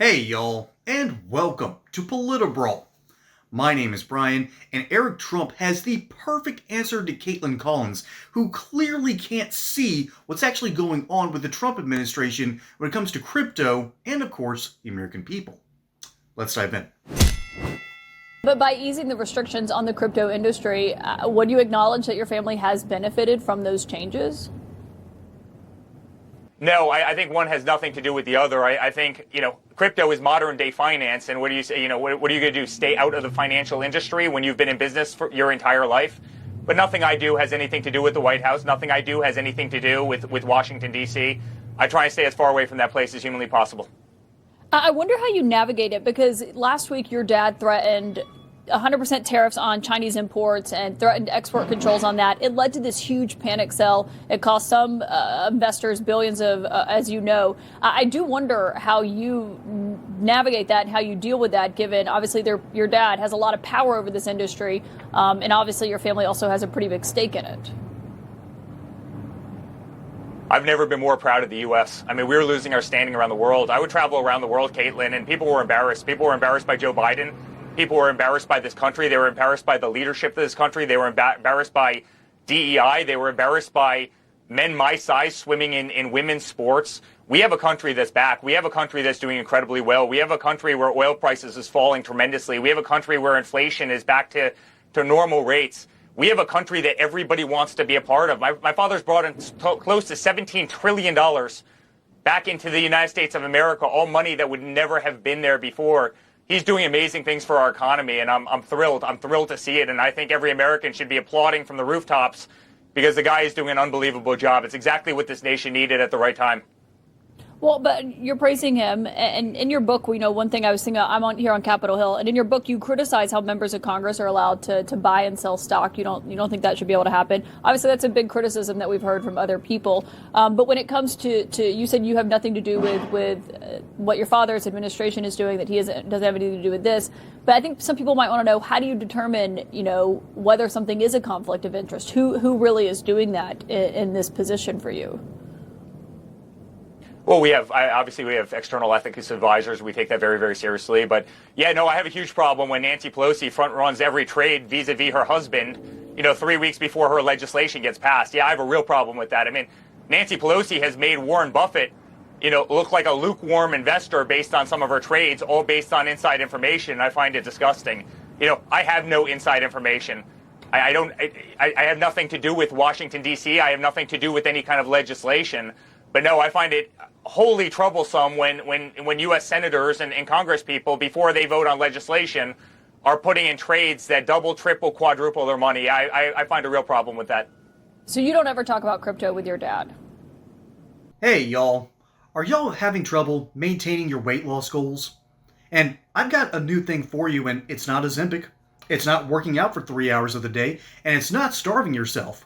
Hey y'all, and welcome to Politbrawl. My name is Brian, and Eric Trump has the perfect answer to Kaitlan Collins, who clearly can't see what's actually going on with the Trump administration when it comes to crypto and, of course, the American people. Let's dive in. But by easing the restrictions on the crypto industry, would you acknowledge that your family has benefited from those changes? No, I think one has nothing to do with the other. I think, crypto is modern day finance. And what do you say, what are you going to do? Stay out of the financial industry when you've been in business for your entire life? But nothing I do has anything to do with the White House. Nothing I do has anything to do with Washington, D.C. I try and stay as far away from that place as humanly possible. I wonder how you navigate it, because last week your dad threatened 100% tariffs on Chinese imports and threatened export controls on that. It led to this huge panic sell. It cost some investors billions of, as you know. I do wonder how you navigate that and how you deal with that, given obviously your dad has a lot of power over this industry, and obviously your family also has a pretty big stake in it. I've never been more proud of the U.S. I mean, we were losing our standing around the world. I would travel around the world, Kaitlan, and people were embarrassed. People were embarrassed by Joe Biden. People were embarrassed by this country. They were embarrassed by the leadership of this country. They were embarrassed by DEI. They were embarrassed by men my size swimming in women's sports. We have a country that's back. We have a country that's doing incredibly well. We have a country where oil prices is falling tremendously. We have a country where inflation is back to normal rates. We have a country that everybody wants to be a part of. My father's brought in close to $17 trillion back into the United States of America, all money that would never have been there before. He's doing amazing things for our economy, and I'm thrilled. I'm thrilled to see it, and I think every American should be applauding from the rooftops because the guy is doing an unbelievable job. It's exactly what this nation needed at the right time. Well, but you're praising him, and in your book, we know one thing I was thinking, I'm on here on Capitol Hill, and in your book, you criticize how members of Congress are allowed to buy and sell stock. You don't think that should be able to happen. Obviously, that's a big criticism that we've heard from other people. But when it comes to you said you have nothing to do with what your father's administration is doing, that he doesn't have anything to do with this. But I think some people might want to know, how do you determine, whether something is a conflict of interest? Who really is doing that in this position for you? Well, we have external ethics advisors. We take that very, very seriously. But yeah, no, I have a huge problem when Nancy Pelosi front runs every trade vis-a-vis her husband, 3 weeks before her legislation gets passed. Yeah, I have a real problem with that. I mean, Nancy Pelosi has made Warren Buffett, look like a lukewarm investor based on some of her trades, all based on inside information. I find it disgusting. I have no inside information. I have nothing to do with Washington, D.C. I have nothing to do with any kind of legislation. But no, I find it wholly troublesome when U.S. senators and Congress people, before they vote on legislation, are putting in trades that double, triple, quadruple their money. I find a real problem with that. So you don't ever talk about crypto with your dad? Hey y'all, are y'all having trouble maintaining your weight loss goals? And I've got a new thing for you, and it's not Ozempic. It's not working out for 3 hours of the day, and it's not starving yourself.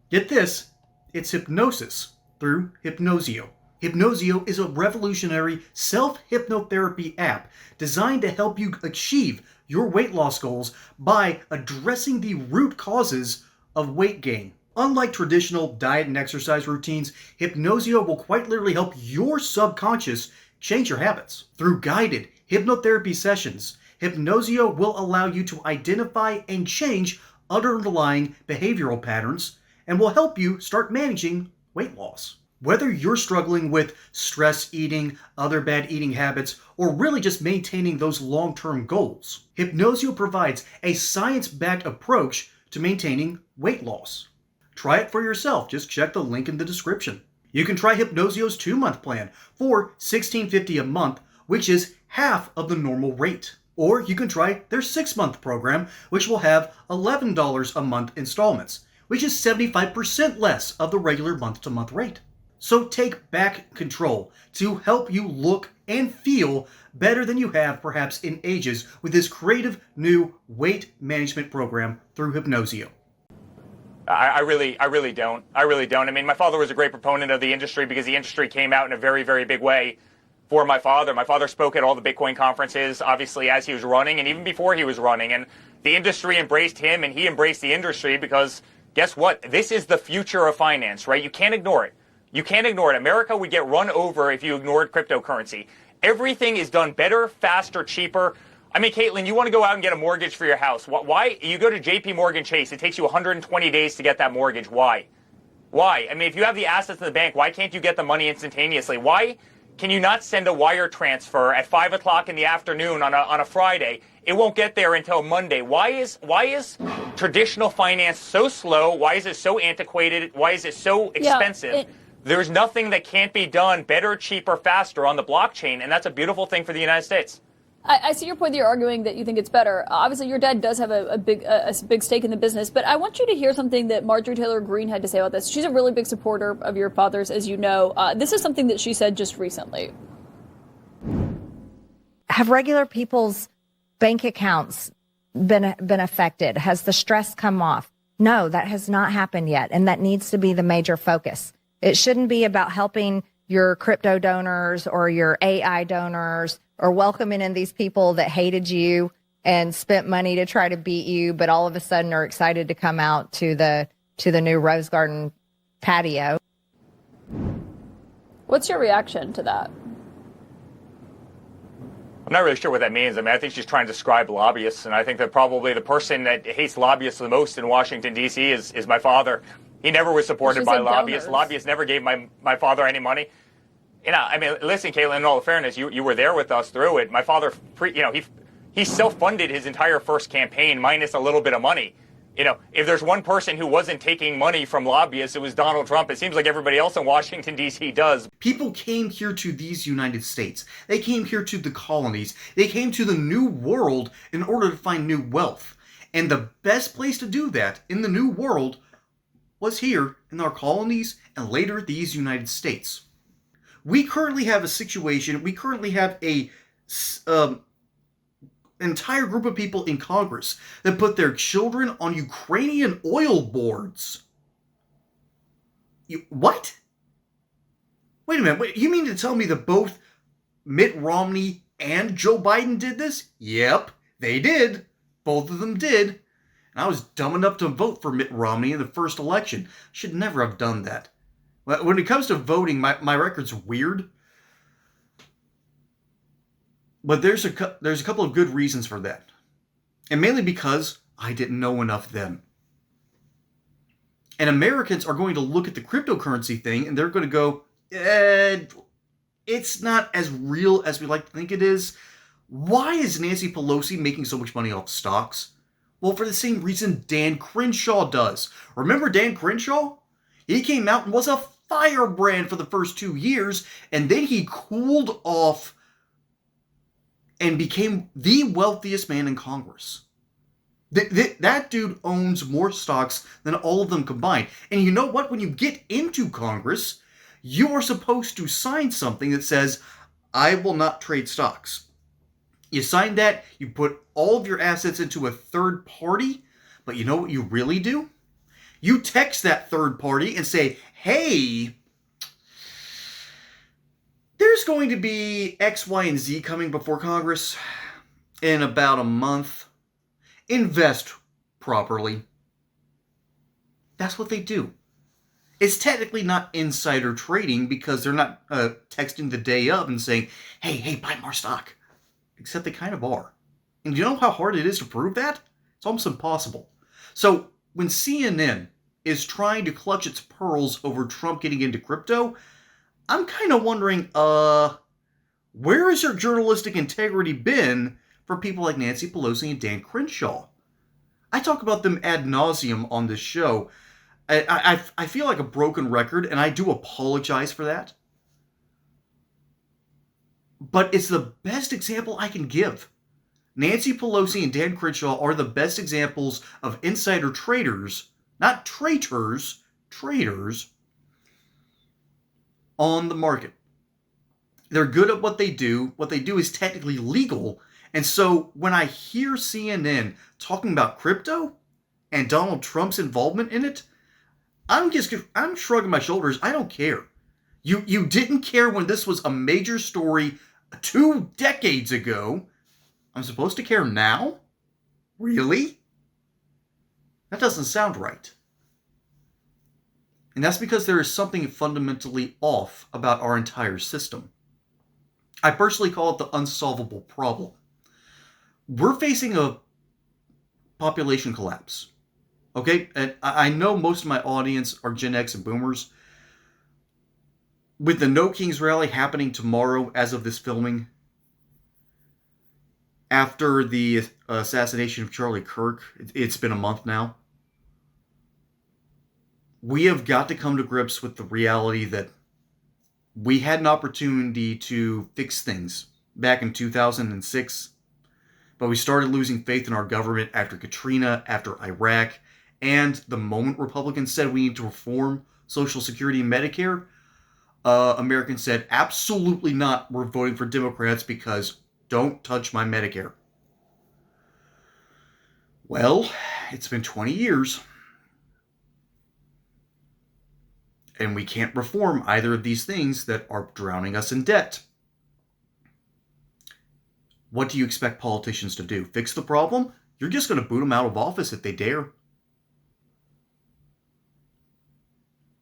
Get this, it's hypnosis through Hypnosio. Hypnosio is a revolutionary self-hypnotherapy app designed to help you achieve your weight loss goals by addressing the root causes of weight gain. Unlike traditional diet and exercise routines, Hypnosio will quite literally help your subconscious change your habits. Through guided hypnotherapy sessions, Hypnosio will allow you to identify and change underlying behavioral patterns and will help you start managing weight loss. Whether you're struggling with stress eating, other bad eating habits, or really just maintaining those long-term goals, Hypnosio provides a science-backed approach to maintaining weight loss. Try it for yourself. Just check the link in the description. You can try Hypnosio's 2-month plan for $16.50 a month, which is half of the normal rate. Or you can try their 6-month program, which will have $11 a month installments, which is 75% less of the regular month-to-month rate. So take back control to help you look and feel better than you have perhaps in ages with this creative new weight management program through Hypnosio. I really don't. I mean, my father was a great proponent of the industry because the industry came out in a very, very big way for my father. My father spoke at all the Bitcoin conferences, obviously, as he was running and even before he was running. And the industry embraced him and he embraced the industry because guess what? This is the future of finance, right? You can't ignore it. You can't ignore it. America would get run over if you ignored cryptocurrency. Everything is done better, faster, cheaper. I mean, Caitlin, you want to go out and get a mortgage for your house. Why? You go to JP Morgan Chase. It takes you 120 days to get that mortgage. Why? Why? I mean, if you have the assets in the bank, why can't you get the money instantaneously? Why can you not send a wire transfer at 5 o'clock in the afternoon on a Friday? It won't get there until Monday. Why is traditional finance so slow? Why is it so antiquated? Why is it so expensive? There's nothing that can't be done better, cheaper, faster on the blockchain, and that's a beautiful thing for the United States. I see your point that you're arguing that you think it's better. Obviously, your dad does have a big stake in the business, but I want you to hear something that Marjorie Taylor Greene had to say about this. She's a really big supporter of your father's, as you know. This is something that she said just recently. Have regular people's bank accounts been affected? Has the stress come off? No, that has not happened yet, and that needs to be the major focus. It shouldn't be about helping your crypto donors or your AI donors or welcoming in these people that hated you and spent money to try to beat you, but all of a sudden are excited to come out to the new Rose Garden patio. What's your reaction to that? I'm not really sure what that means. I mean, I think she's trying to describe lobbyists, and I think that probably the person that hates lobbyists the most in Washington, D.C. is my father. He never was supported by lobbyists. Donors. Lobbyists never gave my father any money. You know, I mean, listen, Caitlin, in all fairness, you were there with us through it. My father, he self-funded his entire first campaign minus a little bit of money. You know, if there's one person who wasn't taking money from lobbyists, it was Donald Trump. It seems like everybody else in Washington, D.C. does. People came here to these United States. They came here to the colonies. They came to the New World in order to find new wealth. And the best place to do that in the New World was here in our colonies and later these United States. We currently have a situation, we currently have a entire group of people in Congress that put their children on Ukrainian oil boards. What? Wait a minute, you mean to tell me that both Mitt Romney and Joe Biden did this? Yep, they did. Both of them did. And I was dumb enough to vote for Mitt Romney in the first election. Should never have done that. When it comes to voting, my record's weird. But there's a couple of good reasons for that. And mainly because I didn't know enough then. And Americans are going to look at the cryptocurrency thing and they're going to go, it's not as real as we like to think it is. Why is Nancy Pelosi making so much money off stocks? Well, for the same reason Dan Crenshaw does. Remember Dan Crenshaw? He came out and was a firebrand for the first 2 years, and then he cooled off and became the wealthiest man in Congress. That dude owns more stocks than all of them combined. And you know what? When you get into Congress, you are supposed to sign something that says, I will not trade stocks. You sign that, you put all of your assets into a third party, but you know what you really do? You text that third party and say, hey, there's going to be X, Y, and Z coming before Congress in about a month. Invest properly. That's what they do. It's technically not insider trading because they're not texting the day of and saying, hey, buy more stock. Except they kind of are. And you know how hard it is to prove that? It's almost impossible. So when CNN is trying to clutch its pearls over Trump getting into crypto, I'm kind of wondering, where has your journalistic integrity been for people like Nancy Pelosi and Dan Crenshaw? I talk about them ad nauseum on this show. I feel like a broken record, and I do apologize for that. But it's the best example I can give. Nancy Pelosi and Dan Crenshaw are the best examples of insider traders, not traitors, traders, on the market. They're good at what they do. What they do is technically legal. And so when I hear CNN talking about crypto and Donald Trump's involvement in it, I'm shrugging my shoulders. I don't care. You didn't care when this was a major story 2 decades ago. I'm supposed to care now? Really? That doesn't sound right. And that's because there is something fundamentally off about our entire system. I personally call it the unsolvable problem. We're facing a population collapse. Okay? And I know most of my audience are Gen X and boomers. With the No Kings rally happening tomorrow as of this filming, after the assassination of Charlie Kirk, it's been a month now, we have got to come to grips with the reality that we had an opportunity to fix things back in 2006, but we started losing faith in our government after Katrina, after Iraq, and the moment Republicans said we need to reform Social Security and Medicare, Americans said, absolutely not, we're voting for Democrats because don't touch my Medicare. Well, it's been 20 years, and we can't reform either of these things that are drowning us in debt. What do you expect politicians to do? Fix the problem? You're just going to boot them out of office if they dare.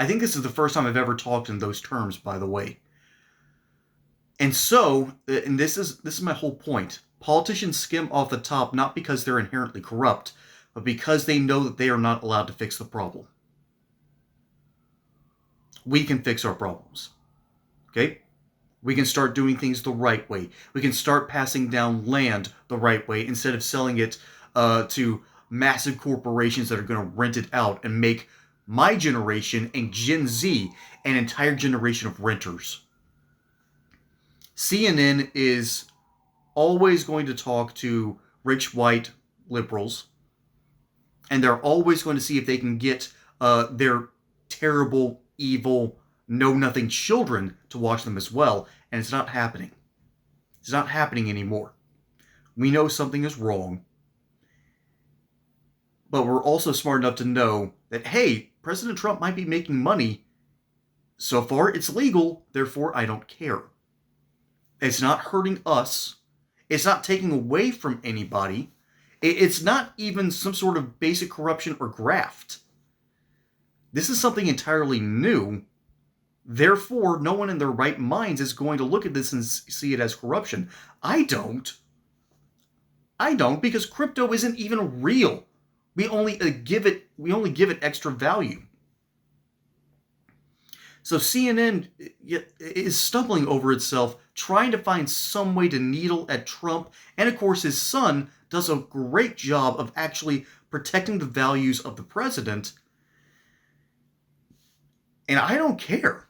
I think this is the first time I've ever talked in those terms, by the way. And so, and this is my whole point. Politicians skim off the top not because they're inherently corrupt, but because they know that they are not allowed to fix the problem. We can fix our problems. Okay? We can start doing things the right way. We can start passing down land the right way instead of selling it to massive corporations that are going to rent it out and make my generation and Gen Z an entire generation of renters. CNN is always going to talk to rich white liberals, and they're always going to see if they can get their terrible, evil, know-nothing children to watch them as well, and it's not happening. It's not happening anymore. We know something is wrong, but we're also smart enough to know that, hey, President Trump might be making money. So far, it's legal, therefore I don't care. It's not hurting us. It's not taking away from anybody. It's not even some sort of basic corruption or graft. This is something entirely new. Therefore, no one in their right minds is going to look at this and see it as corruption. I don't. Because crypto isn't even real. We only give it extra value. So CNN is stumbling over itself, trying to find some way to needle at Trump, and of course his son does a great job of actually protecting the values of the president. And I don't care.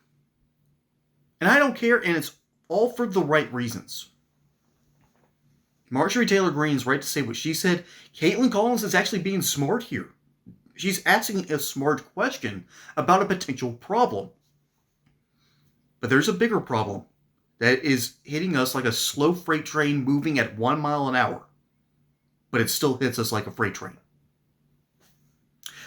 And it's all for the right reasons. Marjorie Taylor Greene's right to say what she said. Kaitlan Collins is actually being smart here. She's asking a smart question about a potential problem. But there's a bigger problem that is hitting us like a slow freight train moving at 1 mile an hour. But it still hits us like a freight train.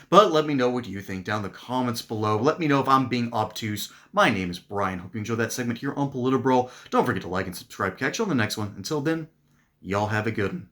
But let me know what you think down in the comments below. Let me know if I'm being obtuse. My name is Brian. Hope you enjoyed that segment here on Politibro. Don't forget to like and subscribe. Catch you on the next one. Until then, y'all have a good one.